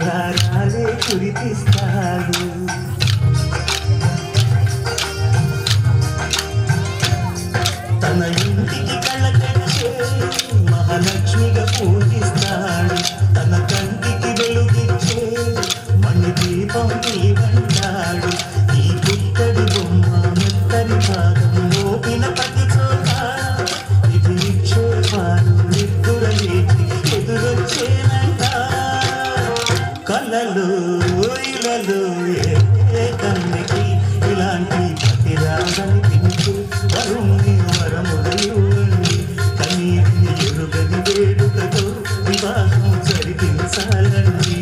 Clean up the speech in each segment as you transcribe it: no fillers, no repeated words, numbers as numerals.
గారాలే కురిపిస్తాడు. తన ఇంటికి కళ్ళకచ్చే మహాలక్ష్మిగా పూజిస్తాడు. తన కంటికి వెలుగిచ్చే మణి దీపం నీవంటాడు. ఈ పుట్టడి బొమ్మ మెత్తని పాదం మోపిన ప్రతి చోట ఇది నిక్షేపాలు నిద్దురలేచి ఎదురొచ్చేనంట. కలలు ఇలలు ఏ కన్నికి ఇలాంటి పతి రాగనిపించే వరుణ్ణి వరముడివ్వండి. కనీటిని ఎరుగని వేడుకతో వివాహం జరిపించాలండి.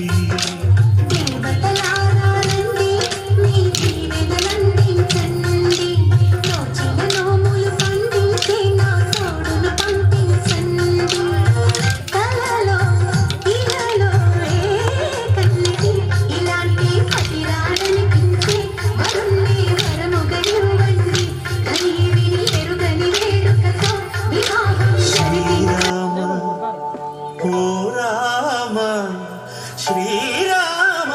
శ్రీరామ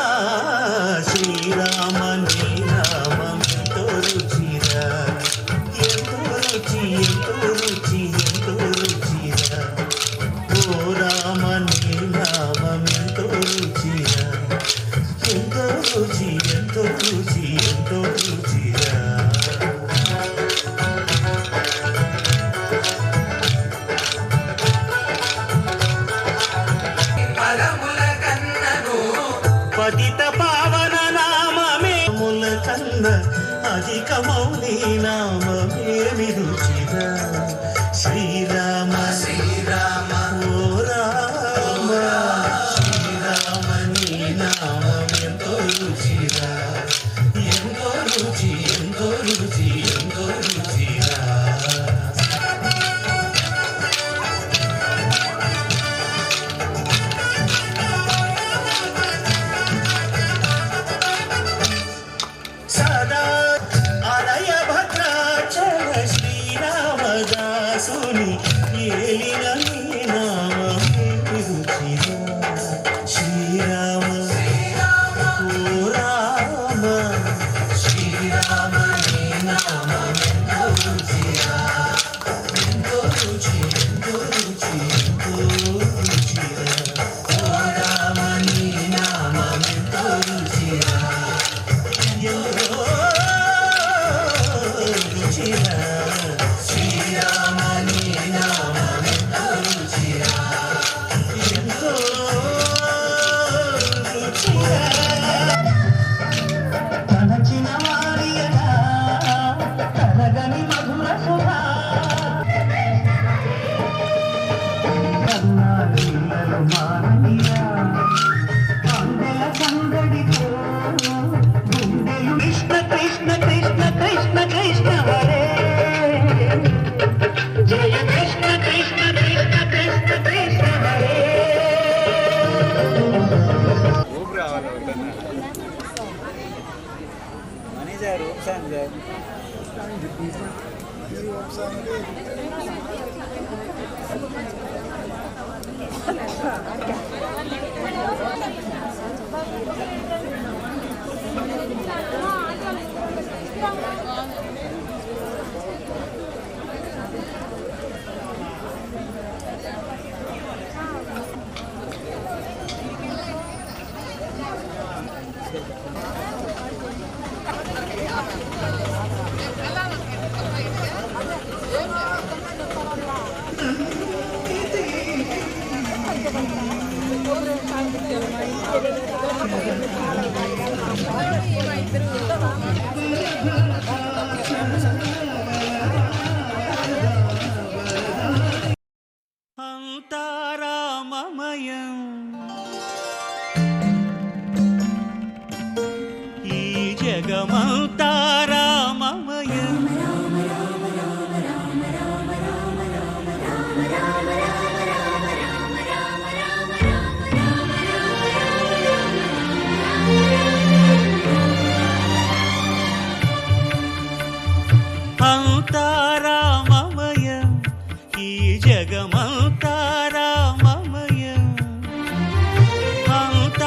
శ్రీరామ నీ నామం ఎంతో రుచిరా, ఎంతో రుచి ఎంతో రుచి ఎంతో రుచిరా. ఓ రామ నీ నామం ఎంతో రుచిరా, ఎంతో రుచి ఎంతో రుచి ఎంతో రుచిరా. పతిత పావన నామమే ముల కన్న అధికమౌని నామమే రుచిరా. శ్రీరామ శ్రీరామ ఓ రామ శ్రీరామ నీ నామం ఎంతో రుచిరా, ఎంతో రుచి ఎంతో రుచి ఎంతో రుచిరా. సదా ఆలయ భద్రాచల శ్రీరామదాసుని ఏలిన నీ నామమే రుచిరా. శ్రీరామ ఓ రామ శ్రీరామ నీ నామం ఎంతో రుచిరా, ఎంతో రుచి ఎంతో రుచి ఎంతో రుచిరా. ఓ రామ నీ నామం ఎంతో రుచిరా, శ్రీరామ నీ నామం ఎంతో రుచిరా, ఎంతో రుచిరా. తలచిన వారియనా తరగని మధుర సుధా కన్నాడు మాననీయా అందెల సందడితో గుండెలు కృష్ణ కృష్ణ కృష్ణ కృష్ణ కృష్ణ హరే జయ కృష్ణ కృష్ణ కృష్ణ కృష్ణ కృష్ణ హరే. అంతారామమయం ఈ జగమంతారామమయం. అంతారామమయం ఈ జగమంతారామమయం. అంత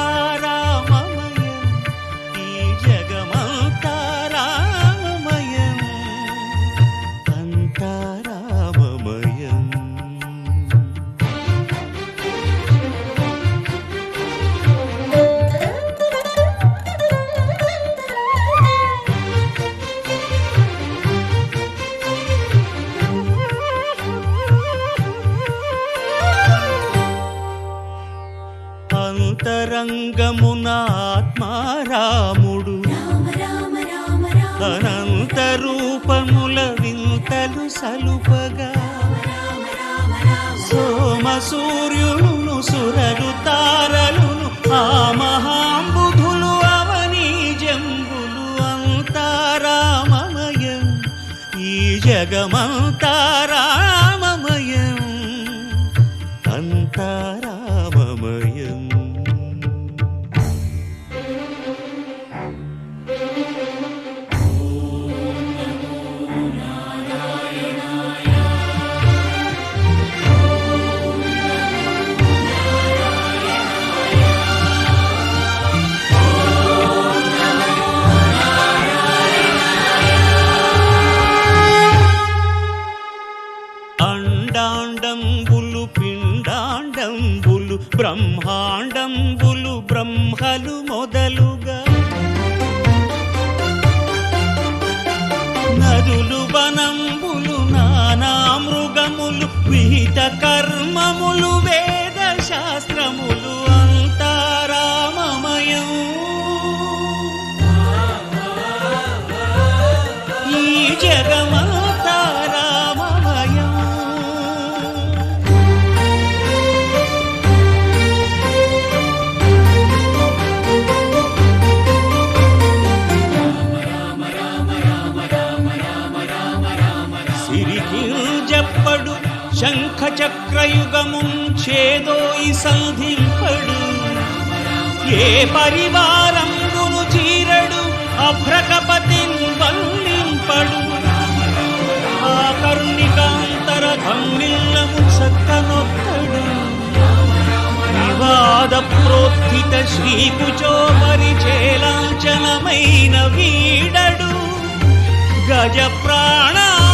అంతరంగమున ఆత్మారాముడు అనంత రూపముల వింతలు సలుపగా సోమ సూర్యులను సురలు తారలును ఆ మహాంబుధులు అవనీ జంబులు అంతా రామమయం ఈ జగమంతా రామమయం అంతా రామమయం. అండాండంబులు పిండాండంబులు బ్రహ్మాండంబులు బ్రహ్మలు మొదలుగా నదులు వనంబులు నానా మృగములు విహిత కర్మములు వేద శాస్త్రములు అంతా రామమయం ఈ జగమంతా రామమయం. సిరికింజప్పడు శంఖ చక్రయుగముంచేదోయి సంధింపడు ఏ పరివారంబును చీరడు అభ్రకపతిన్ వల్లింపడు ఆ కరుణికాంతర ధమ్మిల్లము చక్కనొత్తడు వివాద ప్రోత్థిత శ్రీకుచో పరిచేలాంచనమైన వీడడు గజ ప్రాణావనోత్సాహియై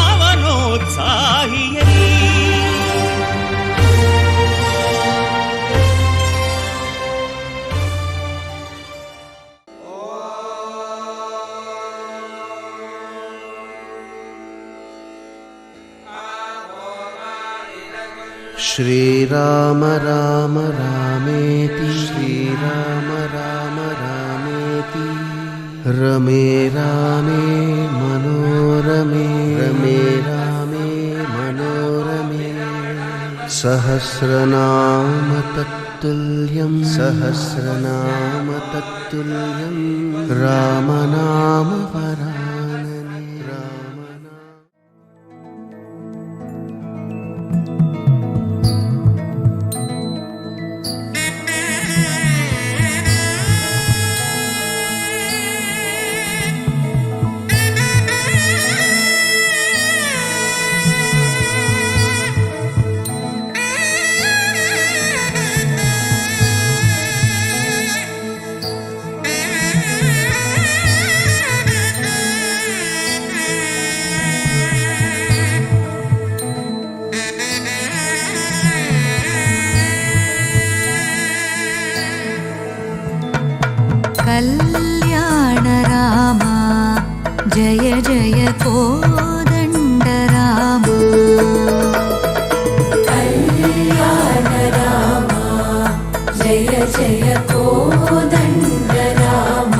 శ్రీరామ రామ రామేతి శ్రీరామ రామ రామేతి రమే రామే మనోరమే రమే రామే మనోరమే సహస్రనామ తత్తుల్యం సహస్రనామ తత్తుల్యం రామనామ వరాననే రామనామ. కళ్యాణ రామ జయ జయ కోదండ రామ కళ్యాణ రామ జయ జయ కోదండ రామ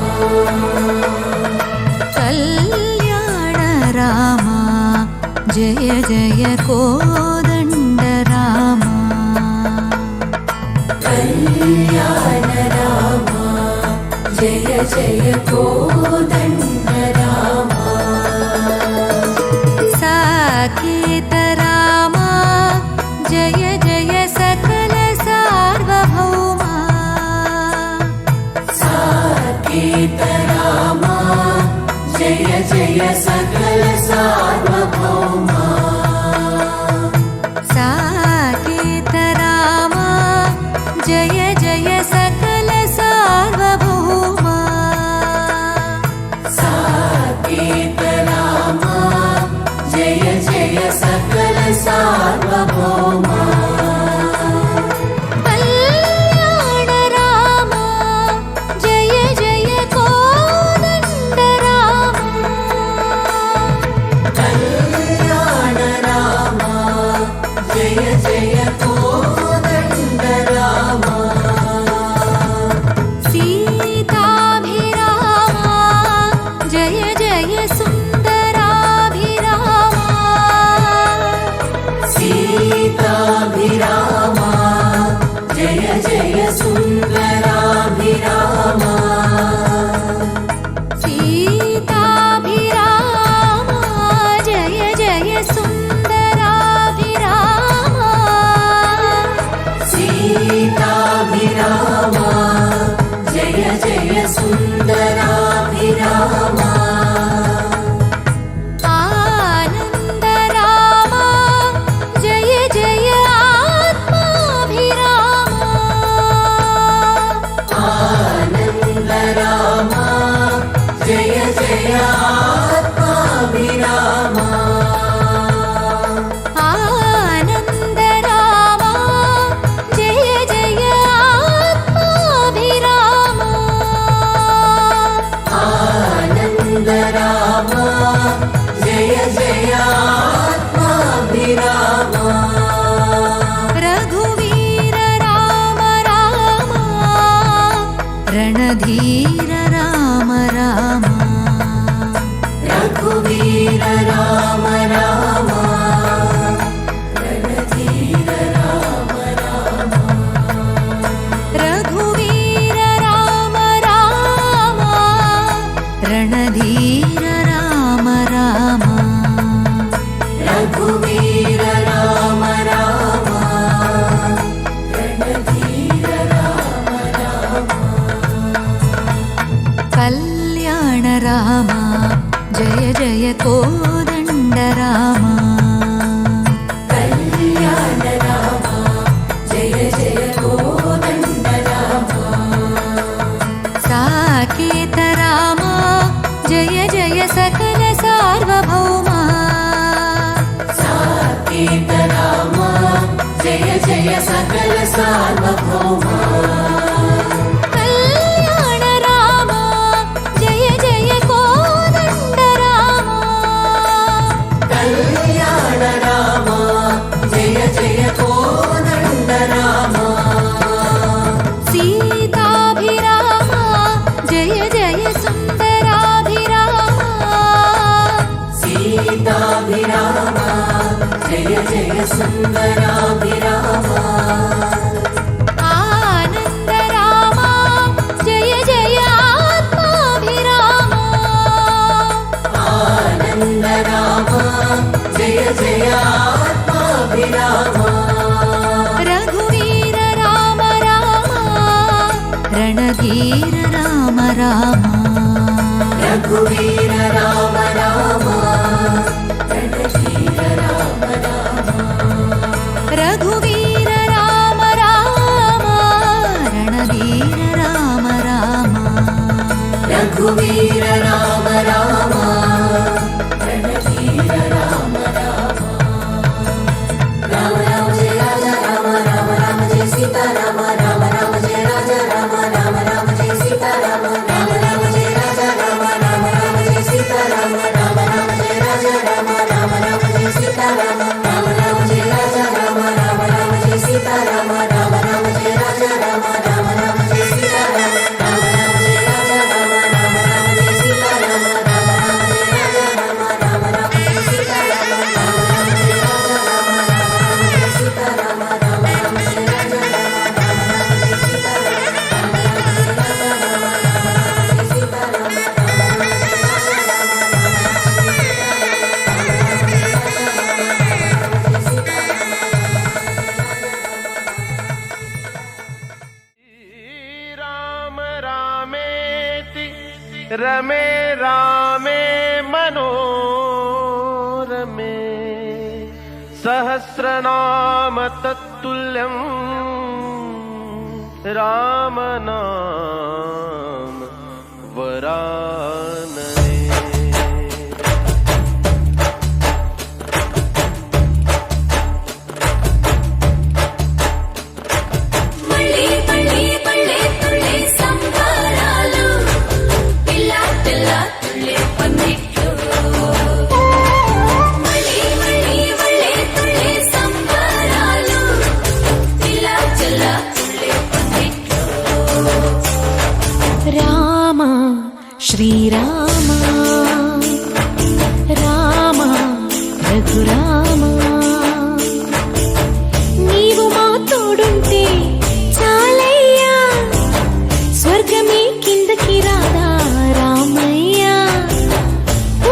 కళ్యాణ రామ జయ జయ కోదండ రామ కళ్యాణ రామ జయ జయ కోదండ రామ సాకేత రామ జయ జయ సకల సార్వభౌమ సాకేత రామ జయ జయ సకల సార్వభౌమ సాకేత రామ జయ జయ సకల సార్వభౌమ సాకేత రామ జయ జయ సకల సార్వభౌమ కళ్యాణ రామ జయ జయ కోదండ రామ కళ్యాణ జయ జయ సుందరాభిరామా ఆనందరామా జయ జయ ఆత్మాభిరామా ఆనందరామా జయ జయ ఆత్మాభిరామా ఆనందరామా జయ జయ ఆత్మాభిరామా ఆనందరామా జయ జయ ఆత్మాభిరామా రఘువీర రామ రామ రణధీర రామ రామ రఘువీర రామ రామ రణధీర రామ రామ రఘువీర రామ రామ రణధీర రామ రామ రఘువీర రామ రామ రణధీర రామ రామ కళ్యాణ రామ జయ జయ కోదండ రామ కళ్యాణ రామ జయ జయ కోదండ రామ సాకేత రామ జయ జయ సకల సార్వభౌమా సాకేత రామ జయ జయ సకల సార్వభౌమా కళ్యాణ రామ జయ జయ కోదండ రామ కళ్యాణ రామ జయ జయ కోదండ రామ సీతాభిరామ జయ జయ సుందరాభిరామ సీతాభిరామ జయ జయ సుందరాభిరామ ఆనందరామ జయ జయ ఆత్మాభిరామ ఆనందరామ జయ జయ ఆత్మాభిరామ రఘువీర రామ రామ రణధీర రామ రామ రఘువీర రామ రామ రణధీర రామ రామ రఘువీర రామ రామ రణధీర రామ రామ రఘువీర రామ రామ రణధీర రామ రామ రామ రామ జయ రాజా రామ రామ రామ జయ సీతా రామ రామ రామ జయ రాజా రామ రామ రామ జయ సీతా రామ రామ రామ జయ రాజా రామ రామ రామ జయ సీతా రామ రామ రామ జయ రాజా రామ రామ రామ జయ సీతా రామ రామ రామ జయ రాజా రామ రామ రామ జయ సీతా రామ రామ రామ జయ రాజా రామ రామ రామ జయ సీతా రామ రామ రామ జయ రాజా రామ రామ రామ జయ సీతా రామ రామ రామ జయ రాజా రామ రామ రామ జయ సీతా రామ రామ రామ జయ రాజా రామ రామ రామ జయ సీతా రామ రామ రామ జయ రాజా రామ రామ రామ జయ సీతా రామ రామ రామ జయ రాజా రామ రామ రామ జయ సీతా రామ రామ రామ జయ రాజా राम रामेति रमे रामे मनोरमे सहस्रनाम तत्तुल्यं राम नाम वरानने మళ్ళీ మళ్ళీ మళ్ళీ తుళ్ళే సంబరాలు పిల్ల పిల్ల తుళ్ళే పందిట్లు మళ్ళీ మళ్ళీ మళ్ళీ తుళ్ళే సంబరాలు పిల్ల పిల్ల తుళ్ళే పందిట్లు రామ శ్రీరామ రామ రఘురామ నీవు మా తోడుంటే చాలయ్యా స్వర్గమే కిందకి రాదా రామయ్యా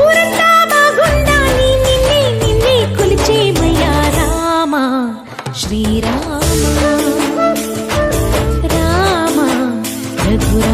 ఊరంతా బాగుండాలి నిన్నే నిన్నే కొలిచేమయ్యా రామ శ్రీరామ రామ రఘురామ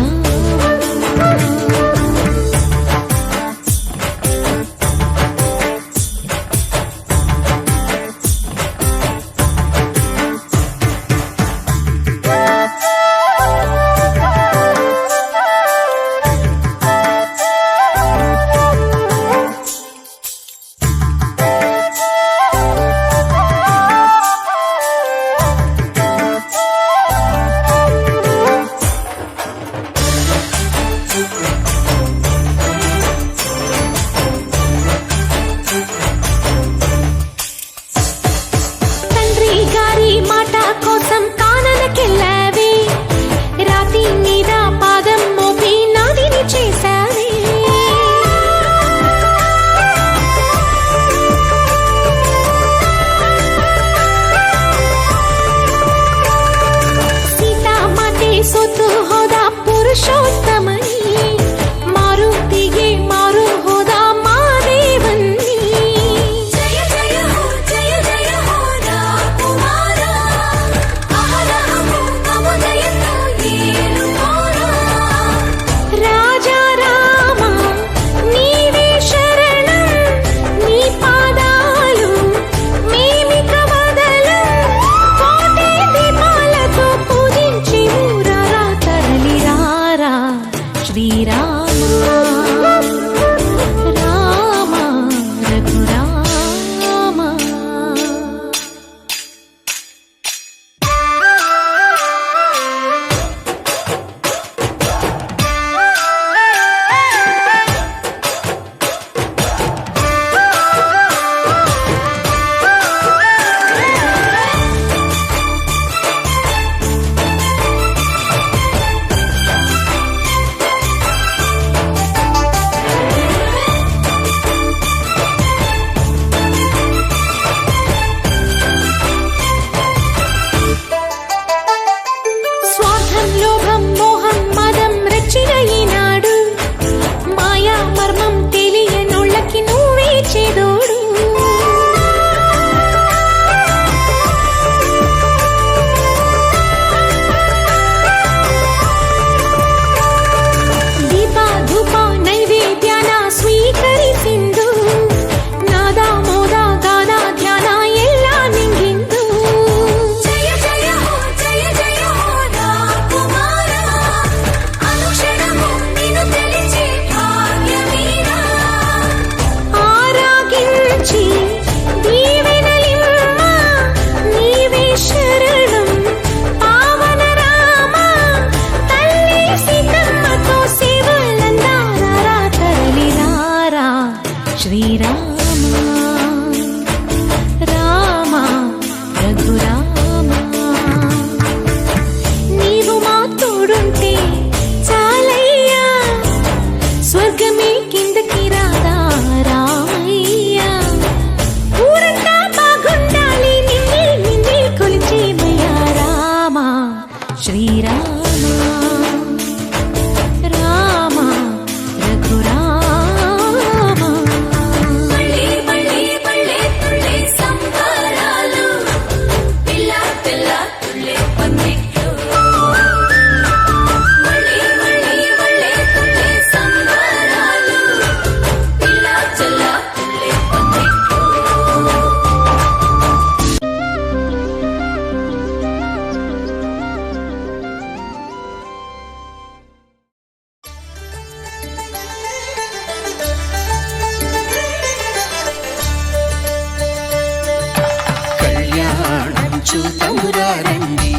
చూతమురా రండి,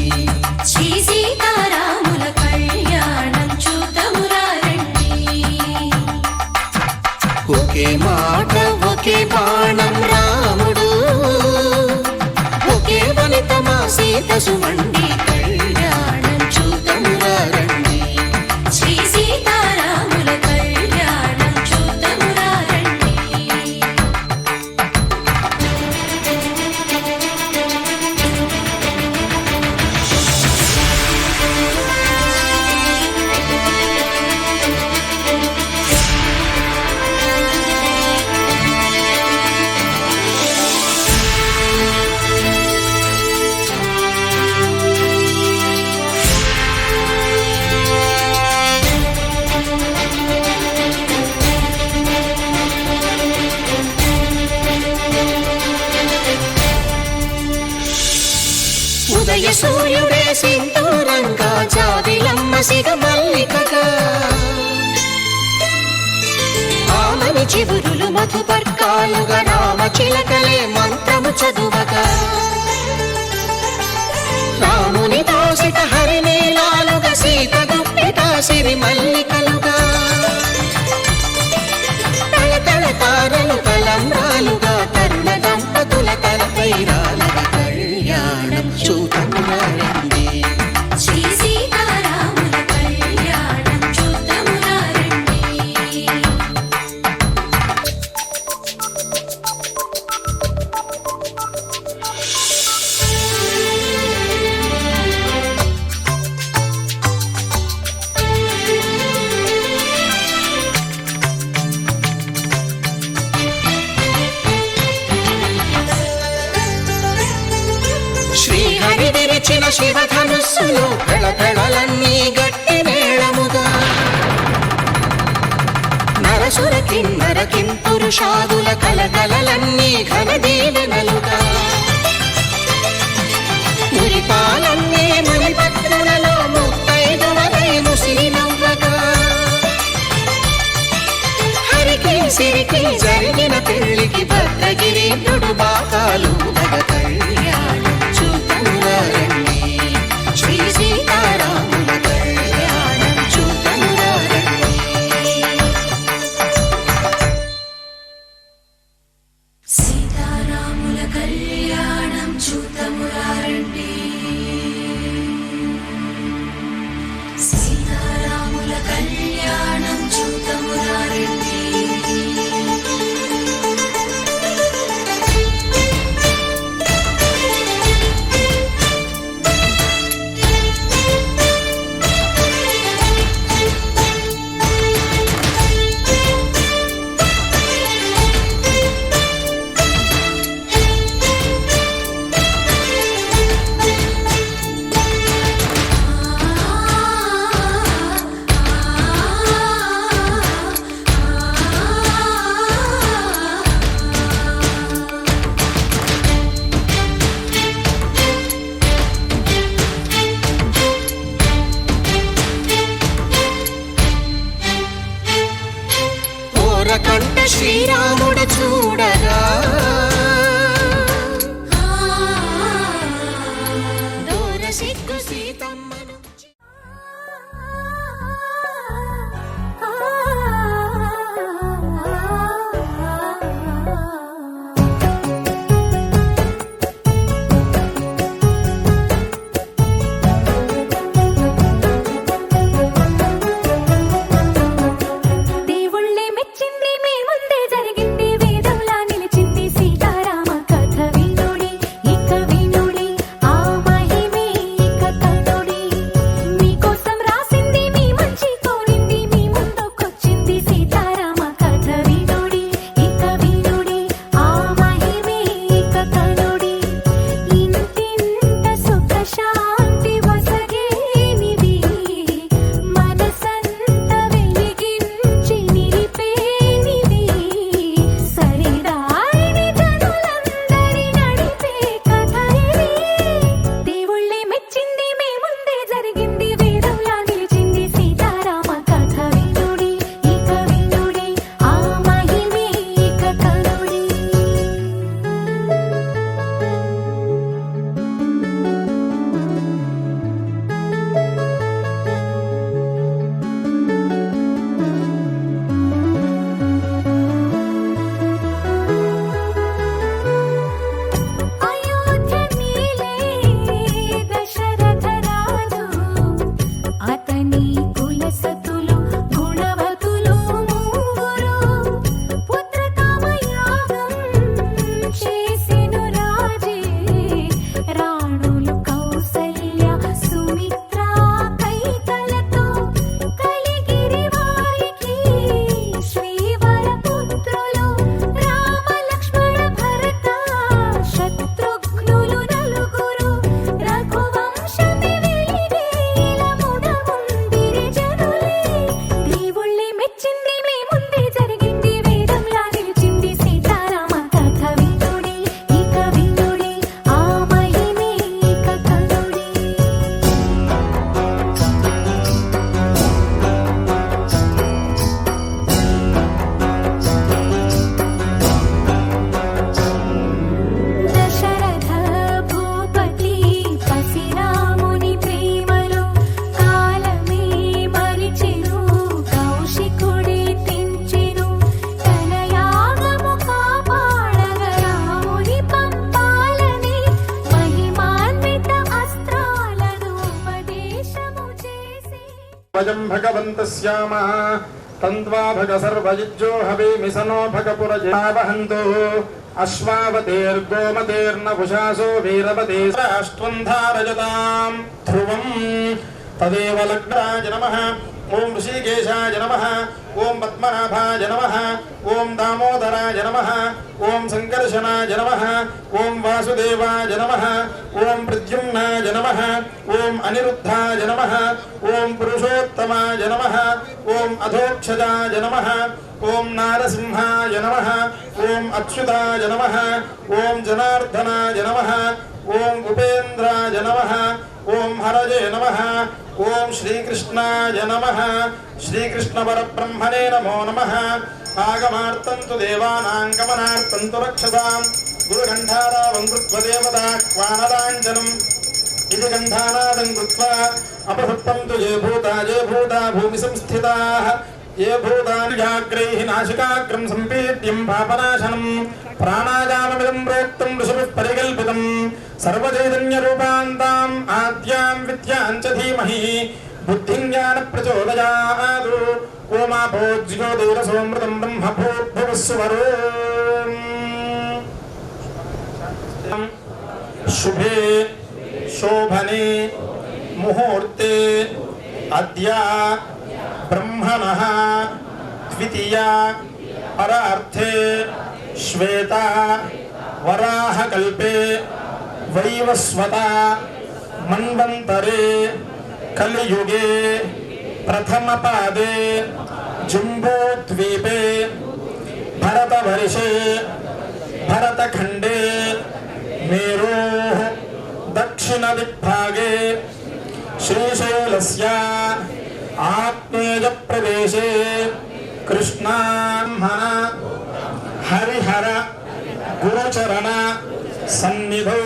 శ్రీ సీతారాముల కళ్యాణం చూతమురా రండి. ఒకే మాట ఒకే బాణం రాముడు, ఒకే వనిత మా సీత సుమండి కళ్యాణం చూతమురా రండి. శ్రీ సీతారాముల కళ్యాణం చూతమురా రండి. జాబిలమ్మ సిగ మల్లికగా ఆమని చివురులు మధుపర్కాలుగా రామ చిలకలే మంత్రము చదువగా రాముని దోసిట హరినీలాలుగా సీత గుప్పిట సిరి మల్లికలుగా తల తారలు తలంబ్రాలుగా తరుణ దంపతుల తలపై రాలగా కళ్యాణం చూతములారండి శ్రీ సీతారాముల కళ్యాణం చూద్దామురా రండి. శ్రీహరి విరిచిన శివధనుస్సులో పెళపెళలన్నీ గట్టి మేళముగా నరసుర కిన్నర కింపురుషాదుల కలకలలన్నీ ఘన దీవెనలుగా మురిపాలన్నీ మణిపత్రులలో ముత్తైదువలై ముసిరి నవ్వగా హరికి సిరికి జరిగిన పెళ్లికి భద్రగిరీంద్రుడు బాకాలు కళ్యాణం చూతములారండి శ్రీ సీతారాముల కళ్యాణం చూతములారండి సీతారాముల కళ్యాణం చూద్దామురా రండి. సీతారాముల కళ్యాణం చూద్దామురా రండి. కంట శ్రీరాముడు చూడగా దూర సిగ్గు సీతమ్మను దేవుళ్ళే మెచ్చింది మీ ముందే జరిగింది వేదంలా నిలిచింది సీత भगवन्तः स्यामः तन्त्वा भग सर्वयुज्यो हवेमि सनो भगपुरजावहन्तु अश्वावतेर्गोमतेर्नभुषासो वीरवते राष्ट्रं धारयतां ध्रुवं तदेव लग्नाय नमः ओम ऋषिकेशाय नमः ओम पद्मनाभाय नमः ओम दामोदराय नमः ओम संकर्षणाय नमः ओम वासुदेवाय नमः ओम प्रद्युम्नाय नमः ओम अनिरुद्धाय नमः ओम पुरुषोत्तमाय नमः ओम अधोक्षजाय नमः ओम नारसिंहाय नमः ओम अच्युताय नमः ओम जनार्दनाय नमः ओम उपेन्द्राय नमः ओम हरये नमः ओम श्रीकृष्णाय नमः श्रीकृष्ण परब्रह्मणे नमो नमः आगमार्तं तु देवानां गमनार्तं तु रक्षसां गुरुगण्ठारावं कृत्वा देवताह्वानदाञ्जनम् इति गण्ठानादं कृत्वा अपहृत्तं तु ये भूता भूमि संस्थिताः ये भूतान्याग्रैः नाशिकाग्रं सम्पीड्यं पापनाशनं प्राणायाममिदं प्रोक्तं ऋषिभिः परिकल्पितं सर्वचैतन्यरूपान्ताम् आद्यां विद्यां च धीमहि बुद्धिं ज्ञानप्रचोदयात् ओमापो ज्योतिरसोऽमृतं ब्रह्मभूर्भुवस्सुवरो शुभे शोभने मुहूर्ते अद्य ब्रह्मणः द्वितीया परार्थे श्वेता वराहकल्पे वैवस्वता मन्वन्तरे कलियुगे प्रथमपादे जम्बूद्वीपे भरतवर्षे भरतखण्डे मेरोः दक्षिणदिग्भागे श्रीशैलस्य आग्नेयप्रदेशे कृष्णाम्हन हरिहर गुरुचरण सन्निधौ